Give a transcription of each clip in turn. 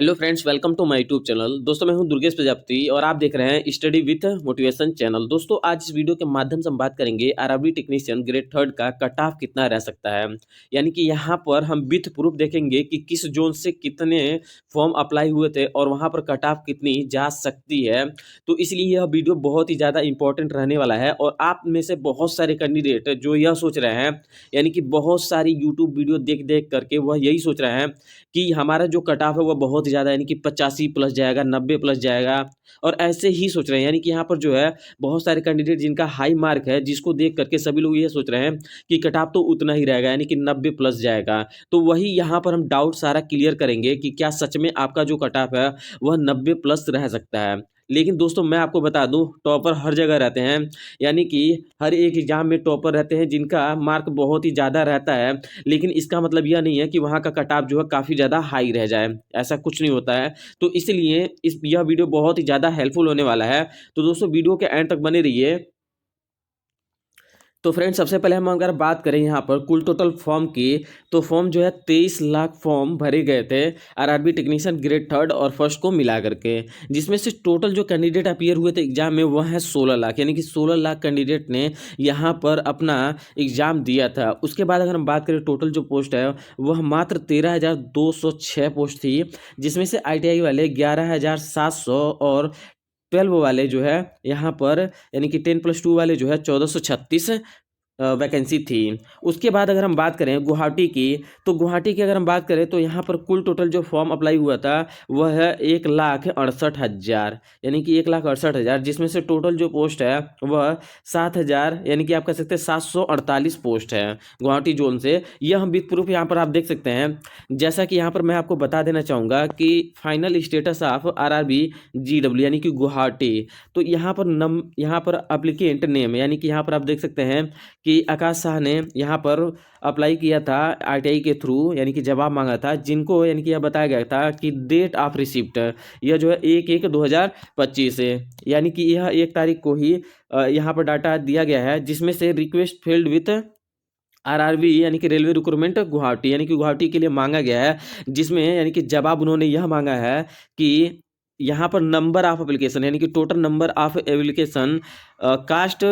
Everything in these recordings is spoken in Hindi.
Hello friends, welcome to my YouTube channel. दोस्तों, मैं हूं दुर्गेश प्रजापति और आप देख रहे हैं स्टडी विथ मोटिवेशन चैनल। दोस्तों, आज इस वीडियो के माध्यम से हम बात करेंगे आरआरबी टेक्नीशियन ग्रेड थर्ड का कट ऑफ कितना रह सकता है। यानी कि यहां पर हम विथ प्रूफ देखेंगे कि किस जोन से कितने फॉर्म अप्लाई हुए थे और वहां पर कट ऑफ कितनी जा सकती है। तो इसलिए यह वीडियो बहुत ही ज़्यादा इंपॉर्टेंट रहने वाला है और आप में से बहुत सारे कैंडिडेट जो यह सोच रहे हैं, यानी कि बहुत सारी यूट्यूब वीडियो देख देख करके वह यही सोच रहे हैं कि हमारा जो कट ऑफ है वो बहुत ही ज़्यादा, यानी कि 85 प्लस जाएगा, 90 प्लस जाएगा और ऐसे ही सोच रहे हैं। यानी कि यहाँ पर जो है बहुत सारे कैंडिडेट जिनका हाई मार्क है, जिसको देख करके सभी लोग ये सोच रहे हैं कि कट ऑफ तो उतना ही रहेगा, यानी कि 90 प्लस जाएगा। तो वही यहाँ पर हम डाउट सारा क्लियर करेंगे कि क्या सच में आपका जो कट ऑफ है वह 90 प्लस रह सकता है। लेकिन दोस्तों, मैं आपको बता दूं, टॉपर हर जगह रहते हैं, यानी कि हर एक एग्जाम में टॉपर रहते हैं जिनका मार्क बहुत ही ज़्यादा रहता है। लेकिन इसका मतलब यह नहीं है कि वहाँ का कट ऑफ जो है काफ़ी ज़्यादा हाई रह जाए, ऐसा कुछ नहीं होता है। तो इसलिए यह वीडियो बहुत ही ज़्यादा हेल्पफुल होने वाला है। तो दोस्तों, वीडियो के एंड तक बने रहिए। तो फ्रेंड्स, सबसे पहले हम अगर बात करें यहाँ पर कुल टोटल फॉर्म की, तो फॉर्म जो है 23 लाख फॉर्म भरे गए थे आरआरबी टेक्नीशियन ग्रेड थर्ड और फर्स्ट को मिला करके, जिसमें से टोटल जो कैंडिडेट अपीयर हुए थे एग्जाम में वह है 16 लाख, यानी कि 16 लाख कैंडिडेट ने यहाँ पर अपना एग्जाम दिया था। उसके बाद अगर हम बात करें टोटल जो पोस्ट है वह मात्र 13,206 पोस्ट थी, जिसमें से आईटीआई वाले 11,700 और 12 वाले जो है यहाँ पर, यानी कि 10+2 वाले जो है 1436 वैकेंसी थी। उसके बाद अगर हम बात करें गुवाहाटी की, तो गुवाहाटी की अगर हम बात करें तो यहाँ पर कुल टोटल जो फॉर्म अप्लाई हुआ था वह है 1,68,000, यानी कि 1,68,000, जिसमें से टोटल जो पोस्ट है वह 7,000, यानी कि आप कह सकते हैं 748 पोस्ट है गुवाहाटी जोन से। यह हम विद प्रूफ यहाँ पर आप देख सकते हैं। जैसा कि यहाँ पर मैं आपको बता देना चाहूँगा कि final status of RRB GW, यानी कि गुवाहाटी, तो यहाँ पर अप्लीकेंट नेम, यानी कि यहाँ पर आप देख सकते हैं कि आकाश शाह ने यहाँ पर अप्लाई किया था आरटीआई के थ्रू, यानी कि जवाब मांगा था, जिनको यानी कि यह बताया गया था कि डेट ऑफ रिसिप्ट यह जो है 1/1/2025 है, यानी कि यह 1 तारीख को ही यहाँ पर डाटा दिया गया है, जिसमें से रिक्वेस्ट फील्ड विथ आरआरबी, यानी कि रेलवे रिक्रूटमेंट गुवाहाटी, यानी कि गुवाहाटी के लिए मांगा गया है, जिसमें यानी कि जवाब उन्होंने यह मांगा है कि यहाँ पर नंबर ऑफ एप्लीकेशन, यानी कि total number of application, cost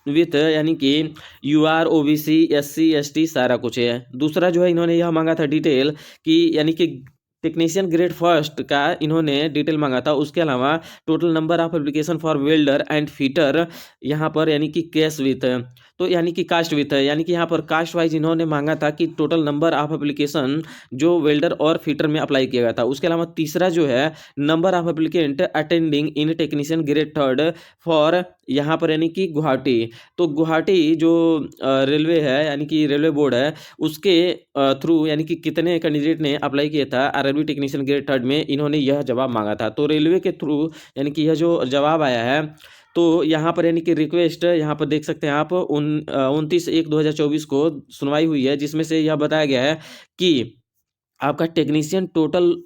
with यानी कि यूआर, ओबीसी, एससी, एसटी सारा कुछ है। दूसरा जो है इन्होंने यह मांगा था डिटेल कि, यानी कि टेक्नीशियन ग्रेड फर्स्ट का इन्होंने डिटेल मांगा था। उसके अलावा total number of application for welder and fitter यहाँ पर, यानी कि कैश विथ, तो यानी कि कास्ट विथ है, यानी कि यहाँ पर कास्ट वाइज इन्होंने मांगा था कि टोटल नंबर ऑफ एप्लीकेशन जो वेल्डर और फिटर में अप्लाई किया गया था। उसके अलावा तीसरा जो है number of applicant attending in technician grade third for यहाँ पर, यानी कि गुवाहाटी। तो गुवाहाटी जो रेलवे है, यानी कि रेलवे बोर्ड है, उसके थ्रू यानी कि कितने कैंडिडेट ने अप्लाई किया था आरआरबी टेक्नीशियन ग्रेड थर्ड में, इन्होंने यह जवाब मांगा था। तो रेलवे के थ्रू यानी कि यह जो जवाब आया है, तो यहाँ पर यानी कि रिक्वेस्ट यहाँ पर देख सकते हैं आप 29/1/2024 को सुनवाई हुई है, जिसमें से यह बताया गया है कि आपका technician total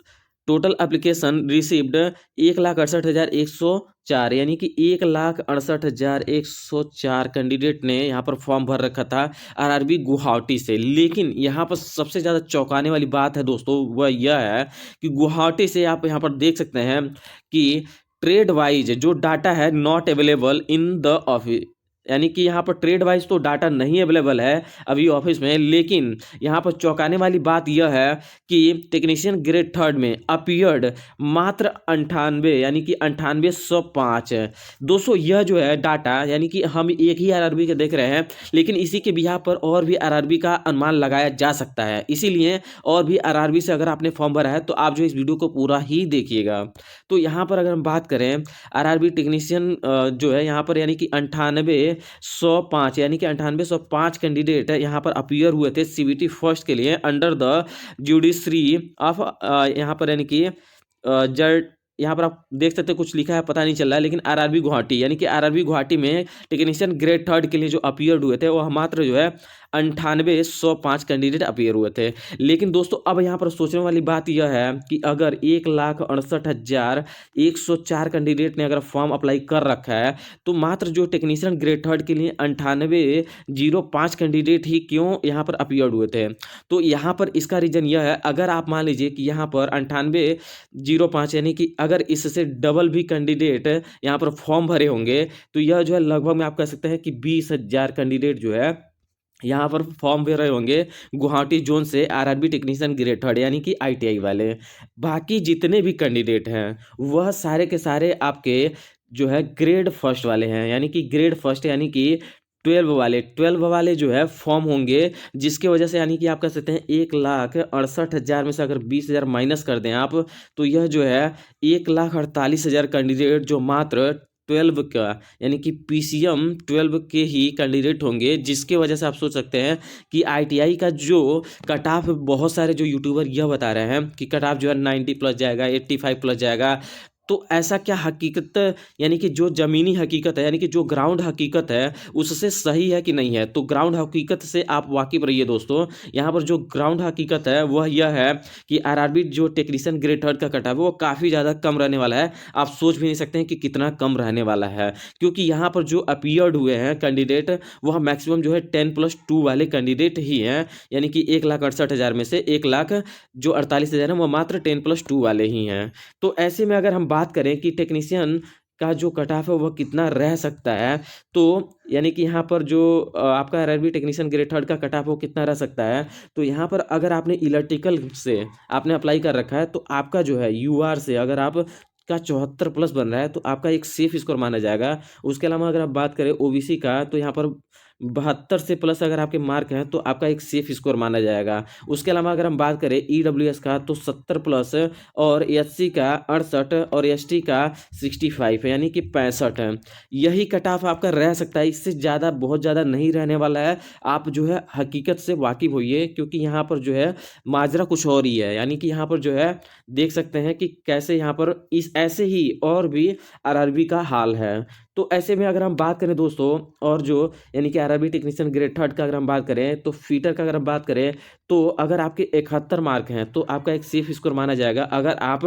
total application received 1,68,104, यानी कि 1,68,104 कैंडिडेट ने यहाँ पर फॉर्म भर रखा था आरआरबी गुवाहाटी से। लेकिन यहाँ पर सबसे ज़्यादा चौंकाने वाली बात है दोस्तों, वह यह है कि गुवाहाटी से आप यहाँ पर देख सकते हैं कि ट्रेड वाइज जो डाटा है not available in the office, यानी कि यहाँ पर ट्रेड वाइज तो डाटा नहीं अवेलेबल है अभी ऑफिस में। लेकिन यहाँ पर चौंकाने वाली बात यह है कि टेक्नीशियन ग्रेड थर्ड में अपीयर्ड मात्र 98, यानी कि 9805। दोस्तों, यह जो है डाटा, यानी कि हम एक ही आरआरबी के देख रहे हैं, लेकिन इसी के बिहार पर और भी आरआरबी का अनुमान लगाया जा सकता है। इसीलिए और भी आरआरबी से अगर आपने फॉर्म भरा है तो आप जो इस वीडियो को पूरा ही देखिएगा। तो यहाँ पर अगर हम बात करें आरआरबी टेक्नीशियन जो है यहाँ पर, यानी कि 9805, यानी कि 9805 कैंडिडेट यहाँ पर अपीयर हुए थे सीबीटी फर्स्ट के लिए अंडर द जुडिशरी ऑफ, यहाँ पर यानी कि जज, यहाँ पर आप देख सकते हैं कुछ लिखा है पता नहीं चल रहा है, लेकिन आरआरबी गुवाहाटी, यानी कि आरआरबी गुवाहाटी में टेक्नीशियन ग्रेड थर्ड के लिए जो अपीयर्ड हुए थे वह मात्र जो है 98,105 कैंडिडेट अपीयर हुए थे। लेकिन दोस्तों अब यहाँ पर सोचने वाली बात यह है कि अगर 1,68,104 कैंडिडेट ने अगर फॉर्म अप्लाई कर रखा है तो मात्र जो टेक्नीशियन ग्रेड थर्ड के लिए 98,005 कैंडिडेट ही क्यों यहाँ पर अपीयर्ड हुए थे। तो यहाँ पर इसका रीजन यह है, अगर आप मान लीजिए कि यहाँ पर 98,005 यानी कि अगर इससे डबल भी कैंडिडेट यहाँ पर फॉर्म भरे होंगे तो यह जो है लगभग में आप कह सकते हैं कि 20,000 कैंडिडेट जो है यहाँ पर फॉर्म भर रहे होंगे गुवाहाटी जोन से आरआरबी टेक्नीशियन ग्रेड थर्ड यानी कि आईटीआई वाले। बाकी जितने भी कैंडिडेट हैं वह सारे के सारे आपके जो है ग्रेड फर्स्ट वाले हैं, यानी कि ग्रेड फर्स्ट यानी कि 12 वाले जो है फॉर्म होंगे, जिसके वजह से यानी कि आप कह सकते हैं 1,68,000 में से अगर 20,000 माइनस कर दें आप तो यह जो है 1,48,000 कैंडिडेट जो मात्र 12 का यानी कि पीसीएम 12 के ही कैंडिडेट होंगे, जिसके वजह से आप सोच सकते हैं कि आईटीआई का जो कट ऑफ, बहुत सारे जो यूट्यूबर यह बता रहे हैं कि कट ऑफ जो है 90 प्लस जाएगा, 85 प्लस जाएगा। तो ऐसा क्या हकीकत, यानी कि जो ज़मीनी हकीकत है यानी कि जो ग्राउंड हकीकत है उससे सही है कि नहीं है। तो ग्राउंड हकीकत से आप वाकिफ रहिए दोस्तों। यहाँ पर जो ग्राउंड हकीकत है वह यह है कि आरआरबी जो टेक्नीशियन ग्रेड थर्ड का कट ऑफ है वो काफ़ी ज़्यादा कम रहने वाला है। आप सोच भी नहीं सकते हैं कि कितना कम रहने वाला है, क्योंकि यहाँ पर जो अपीयर्ड हुए हैं कैंडिडेट वह मैक्सिमम जो है 10+2 वाले कैंडिडेट ही हैं, यानी कि 1,68,000 में से 1,48,000 है वो मात्र 10+2 वाले ही हैं। तो ऐसे में अगर हम बात करें कि टेक्नीशियन का जो कट ऑफ है वह कितना रह सकता है, तो यानी कि यहाँ पर जो आपका आरआरबी टेक्नीशियन ग्रेड थर्ड का कट ऑफ वो कितना रह सकता है, तो यहाँ पर अगर आपने इलेक्ट्रिकल से आपने अप्लाई कर रखा है तो आपका जो है यूआर से अगर आप का 74 प्लस बन रहा है तो आपका एक सेफ स्कोर माना जाएगा। उसके अलावा अगर आप बात करें ओबीसी का तो यहाँ पर 72 से प्लस अगर आपके मार्क हैं तो आपका एक सेफ स्कोर माना जाएगा। उसके अलावा अगर हम बात करें ईडब्ल्यूएस का तो 70 प्लस और एससी का 68 और एसटी का 65 है, यानी कि 65 है। यही कट ऑफ आपका रह सकता है, इससे ज़्यादा बहुत ज़्यादा नहीं रहने वाला है। आप जो है हकीकत से वाकिफ होइए, क्योंकि यहाँ पर जो है माजरा कुछ और ही है। यानी कि यहाँ पर जो है देख सकते हैं कि कैसे यहाँ पर इस ऐसे ही और भी आरआरबी का हाल है। तो ऐसे में अगर हम बात करें दोस्तों, और जो यानी कि आरआरबी टेक्नीशियन ग्रेड थर्ड का अगर हम बात करें तो फीटर का अगर हम बात करें तो अगर आपके 71 मार्क हैं तो आपका एक सेफ स्कोर माना जाएगा अगर आप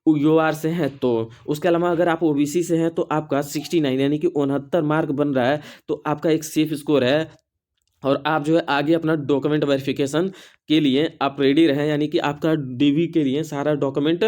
यूआर से हैं तो। उसके अलावा अगर आप ओबीसी से हैं तो आपका 69 यानी कि 69 मार्क बन रहा है तो आपका एक सेफ स्कोर है। और आप जो है आगे अपना डॉक्यूमेंट वेरिफिकेशन के लिए आप रेडी रहें, यानी कि आपका डीवी के लिए सारा डॉक्यूमेंट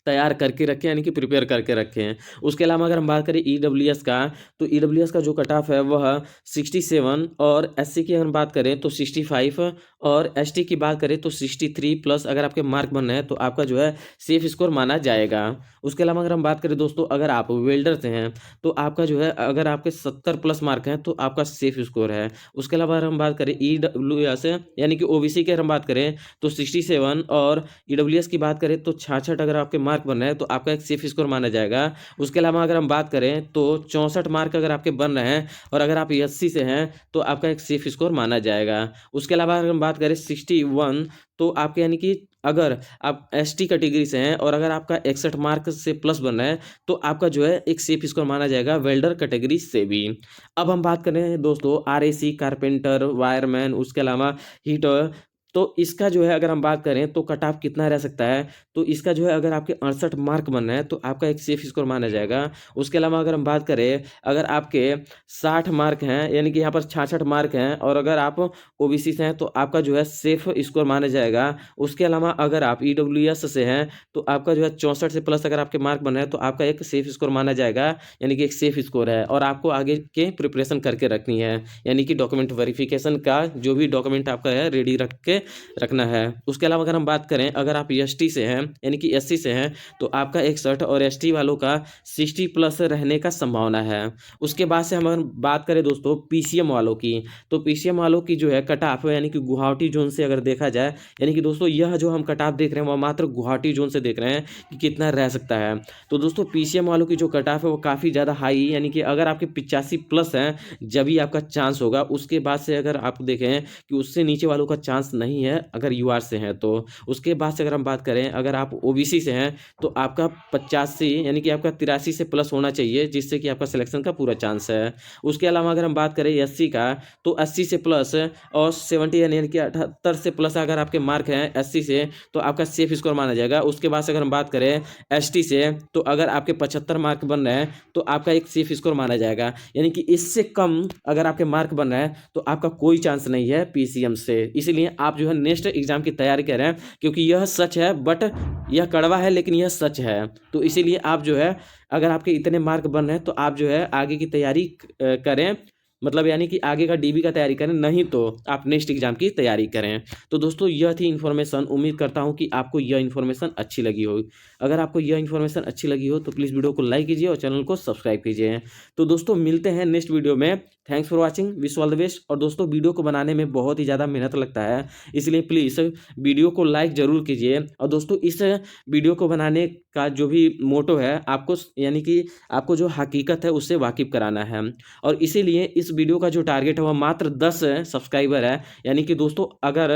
तैयार करके रखें, यानी कि प्रिपेयर करके रखें। उसके अलावा अगर हम बात करें ईडब्ल्यूएस का तो ईडब्ल्यूएस का जो कट ऑफ है वह 67 और एससी की अगर हम बात करें तो 65 और एसटी की बात करें तो 63 प्लस अगर आपके मार्क बन रहे हैं तो आपका जो है सेफ स्कोर माना जाएगा। उसके अलावा अगर हम बात करें दोस्तों, अगर आप वेल्डर से हैं तो आपका जो है अगर आपके 70 प्लस मार्क हैं तो आपका सेफ स्कोर है। उसके अलावा अगर हम बात करें ईडब्ल्यूएस यानी कि ओबीसी की अगर हम बात करें तो 67 और ईडब्ल्यूएस की बात करें तो 66 अगर आपके मार्क बन रहे हैं तो आपका एक सेफ स्कोर माना जाएगा। उसके अलावा अगर हम बात करें तो 64 मार्क अगर आपके बन रहे हैं और अगर आप एससी से हैं तो आपका एक सेफ स्कोर माना जाएगा। उसके अलावा अगर हम बात करें 61 तो आपके यानी कि अगर आप एसटी कैटेगरी से हैं और अगर आपका 61 मार्क से प्लस बन रहा है तो आपका जो है एक सेफ स्कोर माना जाएगा वेल्डर कैटेगरी से भी। अब हम बात कर रहे हैं दोस्तों आरएसी, कारपेंटर, वायरमैन, उसके अलावा हीटर। तो इसका जो है अगर हम बात करें तो कट ऑफ कितना रह सकता है, तो इसका जो है अगर आपके 68 मार्क बन रहे हैं तो आपका एक सेफ स्कोर माना जाएगा। उसके अलावा अगर हम बात करें अगर आपके 60 मार्क हैं यानी कि यहाँ पर 66 मार्क हैं और अगर आप ओबीसी से हैं तो आपका जो है सेफ स्कोर माना जाएगा। उसके अलावा अगर आप ईडब्ल्यूएस से हैं तो आपका जो है 64 से प्लस अगर आपके मार्क बन रहे हैं तो आपका एक सेफ स्कोर माना जाएगा, यानी कि एक सेफ स्कोर है। और आपको आगे के प्रिपरेशन करके रखनी है, यानी कि डॉक्यूमेंट वेरिफिकेशन का जो भी डॉक्यूमेंट आपका है रेडी रख के रखना है। उसके अलावा अगर हम बात करें अगर आप एसटी से हैं यानी कि एससी से हैं तो आपका 61 और एसटी वालों का 60 प्लस रहने का संभावना है। उसके बाद से हम अगर बात करें दोस्तों पीसीएम वालों की, तो पीसीएम वालों की जो है कट ऑफ यानी कि गुवाहाटी जोन से अगर देखा जाए, यानी कि दोस्तों यह जो हम कट ऑफ देख रहे हैं वह मात्र गुवाहाटी जोन से देख रहे हैं कि कितना रह सकता है। तो दोस्तों पीसीएम वालों की जो कट ऑफ है वो काफ़ी ज़्यादा हाई, यानी कि अगर आपके 85 प्लस हैं जब ही आपका चांस होगा। उसके बाद से अगर आप देखें कि उससे नीचे वालों का चांस नहीं नहीं है अगर यूआर से हैं तो। उसके बाद से अगर हम बात करें, अगर आप ओबीसी से हैं तो आपका 85 यानी कि आपका 83 से प्लस होना चाहिए, जिससे कि आपका सिलेक्शन का पूरा चांस है। उसके अलावा अगर हम बात करें एससी का, तो 80 से प्लस और 70 यानी कि 78 से प्लस अगर आपके मार्क हैं एससी से, तो आपका सेफ स्कोर माना जाएगा। उसके बाद से अगर हम बात करें एसटी से, तो अगर आपके 75 मार्क बन रहे हैं तो आपका एक सेफ स्कोर माना जाएगा, यानी कि इससे कम अगर आपके मार्क बन रहे हैं तो आपका कोई चांस नहीं है पीसीएम से। इसीलिए आप जो है नेक्स्ट एग्जाम की तैयारी कर रहे हैं, क्योंकि यह सच है, बट यह कड़वा है लेकिन यह सच है। तो इसीलिए आप जो है, अगर आपके इतने मार्क बन रहे हैं तो आप जो है आगे की तैयारी करें, मतलब यानी कि आगे का डीबी का तैयारी करें, नहीं तो आप नेक्स्ट एग्जाम की तैयारी करें। तो दोस्तों यह थी इन्फॉर्मेशन। उम्मीद करता हूं कि आपको यह इन्फॉर्मेशन अच्छी लगी हो। अगर आपको यह इन्फॉर्मेशन अच्छी लगी हो तो प्लीज़ वीडियो को लाइक कीजिए और चैनल को सब्सक्राइब कीजिए। तो दोस्तों मिलते हैं नेक्स्ट वीडियो में। Thanks for watching, wish all the best. और दोस्तों वीडियो को बनाने में बहुत ही ज़्यादा मेहनत लगता है, इसलिए प्लीज़ वीडियो को लाइक ज़रूर कीजिए। और दोस्तों इस वीडियो को बनाने का जो भी मोटो है, आपको यानी कि आपको जो हकीकत है उससे वाकिफ़ कराना है। और इसीलिए इस वीडियो का जो टारगेट है वह मात्र 10 सब्सक्राइबर है। यानी कि दोस्तों अगर,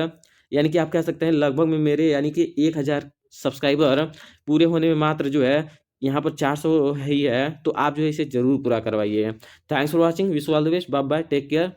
यानी कि आप कह सकते हैं लगभग में मेरे यानी कि 1000 सब्सक्राइबर पूरे होने में मात्र जो है यहाँ पर 400 ही है, तो आप जो है इसे ज़रूर पूरा करवाइए। Thanks for watching, wish you all the best, bye bye, take care.